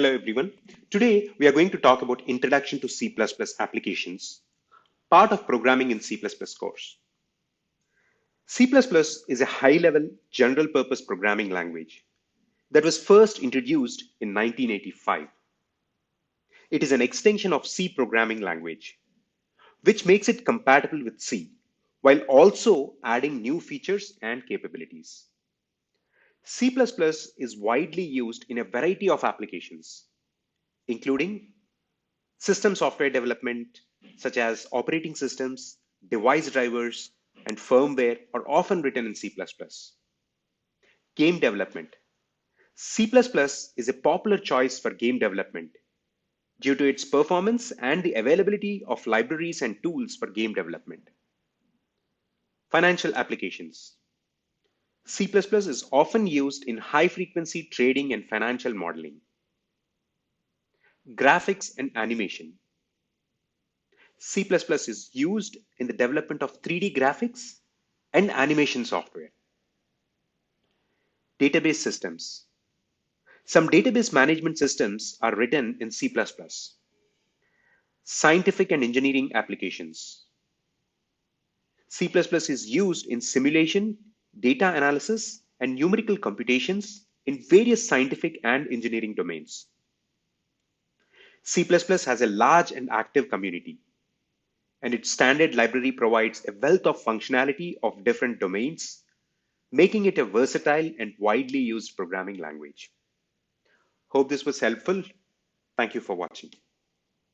Hello everyone. Today we are going to talk about Introduction to C++ Applications, part of Programming in C++ course. C++ is a high-level general-purpose programming language that was first introduced in 1985. It is an extension of C programming language, which makes it compatible with C, while also adding new features and capabilities. C++ is widely used in a variety of applications, including system software development, such as operating systems, device drivers, and firmware, are often written in C++. Game development. C++ is a popular choice for game development due to its performance and the availability of libraries and tools for game development. Financial applications. C++ is often used in high-frequency trading and financial modeling. Graphics and animation. C++ is used in the development of 3D graphics and animation software. Database systems. Some database management systems are written in C++. Scientific and engineering applications. C++ is used in simulation, data analysis, and numerical computations in various scientific and engineering domains. C++ has a large and active community, and its standard library provides a wealth of functionality of different domains, making it a versatile and widely used programming language. Hope this was helpful. Thank you for watching.